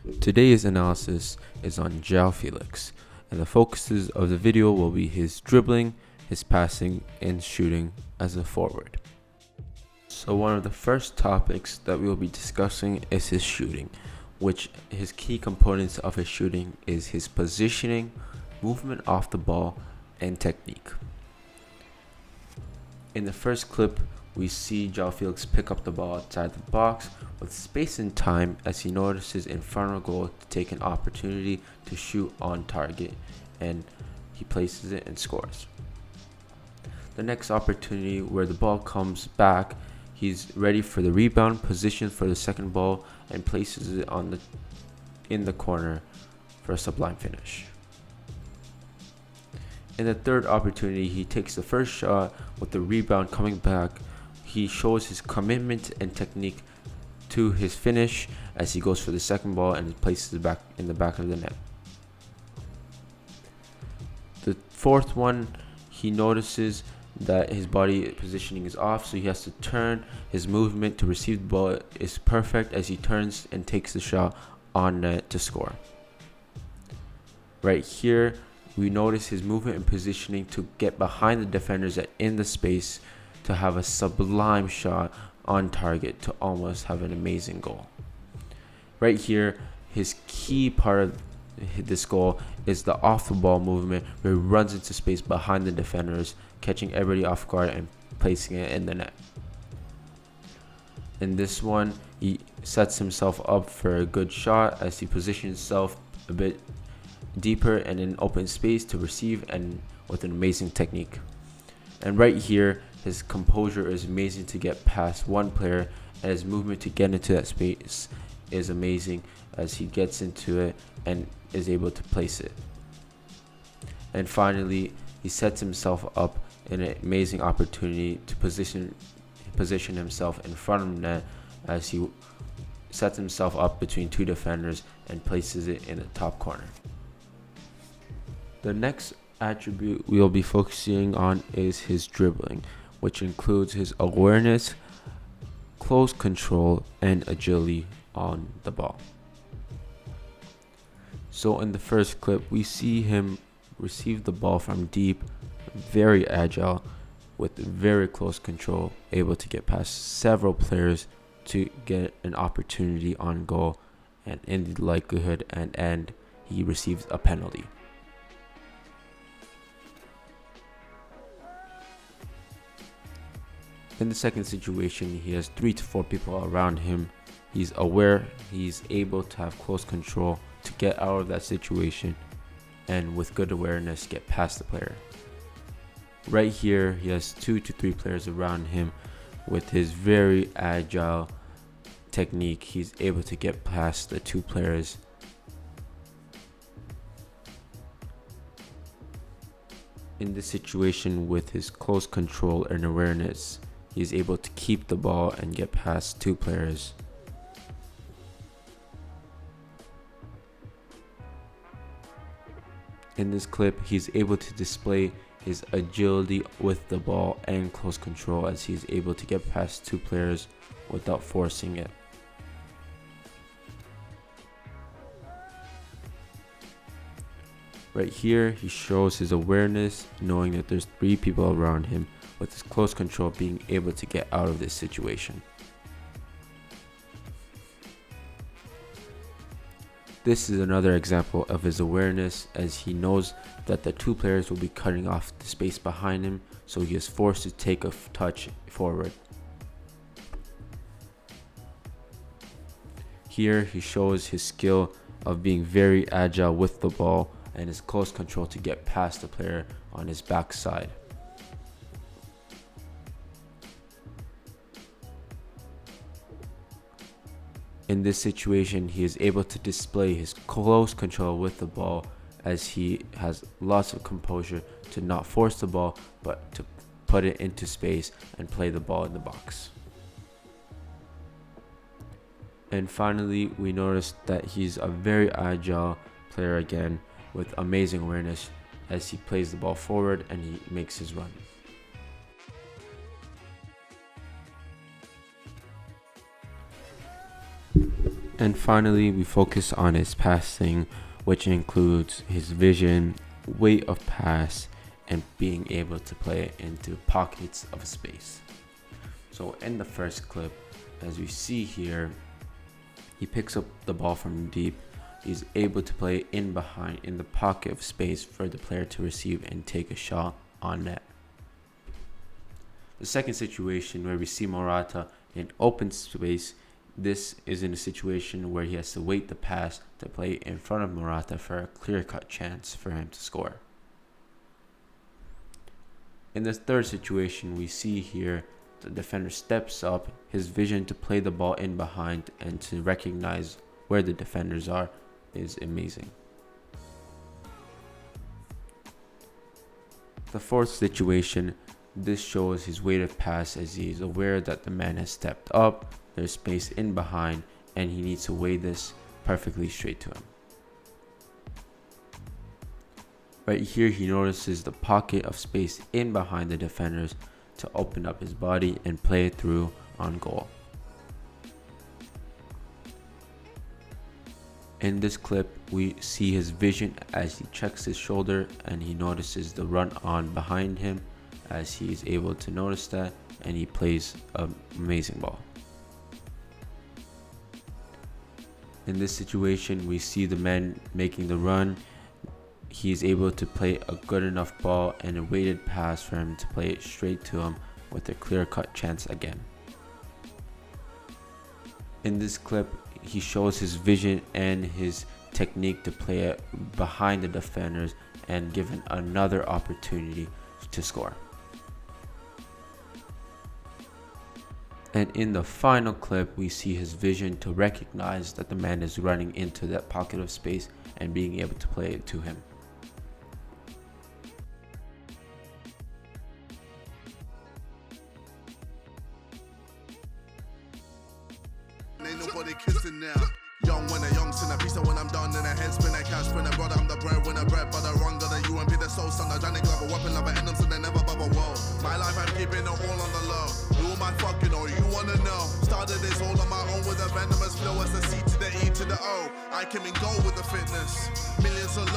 Today's analysis is on Joao Felix, and the focuses of the video will be his dribbling, his passing, and shooting as a forward. So one of the first topics that we will be discussing is his shooting, which his key components of his shooting is his positioning, movement off the ball, and technique. In the first clip, we see Joao Felix pick up the ball outside the box with space and time as he notices in front of goal to take an opportunity to shoot on target, and he places it and scores. The next opportunity where the ball comes back, he's ready for the rebound, positioned for the second ball, and places it in the corner for a sublime finish. In the third opportunity, he takes the first shot with the rebound coming back. He shows his commitment and technique to his finish as he goes for the second ball and places it back in the back of the net. The fourth one, he notices that his body positioning is off, so he has to turn. His movement to receive the ball is perfect as he turns and takes the shot on net to score. Right here, we notice his movement and positioning to get behind the defenders that in the space to have a sublime shot on target to almost have an amazing goal. Right here, his key part of this goal is the off the ball movement where he runs into space behind the defenders, catching everybody off guard and placing it in the net. In this one, he sets himself up for a good shot as he positions himself a bit deeper and in open space to receive, and with an amazing technique. And right here, his composure is amazing to get past one player, and his movement to get into that space is amazing as he gets into it and is able to place it. And finally, he sets himself up in an amazing opportunity to position himself in front of the net as he sets himself up between two defenders and places it in the top corner. The next attribute we will be focusing on is his dribbling, which includes his awareness, close control, and agility on the ball. So in the first clip, we see him receive the ball from deep, very agile, with very close control, able to get past several players to get an opportunity on goal, and in the likelihood and end, he receives a penalty. In the second situation, he has 3 to 4 people around him. He's aware, he's able to have close control to get out of that situation, and with good awareness, get past the player. Right here, he has 2 to 3 players around him. With his very agile technique, he's able to get past the 2 players. In this situation, with his close control and awareness, he's able to keep the ball and get past 2 players. In this clip, he's able to display his agility with the ball and close control as he's able to get past 2 players without forcing it. Right here, he shows his awareness, knowing that there's 3 people around him, with his close control being able to get out of this situation. This is another example of his awareness as he knows that the 2 players will be cutting off the space behind him, so he is forced to take a touch forward. Here he shows his skill of being very agile with the ball and his close control to get past the player on his backside. In this situation, he is able to display his close control with the ball as he has lots of composure to not force the ball, but to put it into space and play the ball in the box. And finally, we notice that he's a very agile player again, with amazing awareness as he plays the ball forward and he makes his run. And finally, we focus on his passing, which includes his vision, weight of pass, and being able to play into pockets of space. So in the first clip, as we see here, he picks up the ball from deep. He's able to play in behind in the pocket of space for the player to receive and take a shot on net. The second situation where we see Morata in open space, this is in a situation where he has to wait the pass to play in front of Morata for a clear-cut chance for him to score. In the third situation, we see here the defender steps up, his vision to play the ball in behind and to recognize where the defenders are is amazing. The fourth situation, this shows his weight of pass as he is aware that the man has stepped up, there's space in behind, and he needs to weigh this perfectly straight to him. Right here, he notices the pocket of space in behind the defenders to open up his body and play it through on goal. In this clip, we see his vision as he checks his shoulder and he notices the run on behind him as he is able to notice that, and he plays an amazing ball. In this situation, we see the man making the run. He is able to play a good enough ball and a weighted pass for him to play it straight to him with a clear-cut chance again. In this clip, he shows his vision and his technique to play it behind the defenders and given another opportunity to score. And in the final clip, we see his vision to recognize that the man is running into that pocket of space and being able to play it to him. Ain't nobody kissing now. Young when a young sinner, piece of when I'm done in a head spin a cash spin a brother, I'm the bread winner, bread but the wrong than you and be the soul son, the Johnny Glover, weapon lover, and them so they never bubble whoa. My life I'm keeping it all on the low. You my fucking all you wanna know. Started this all on my own with a venomous flow as the C to the E to the O. I came in gold with the fitness. Millions of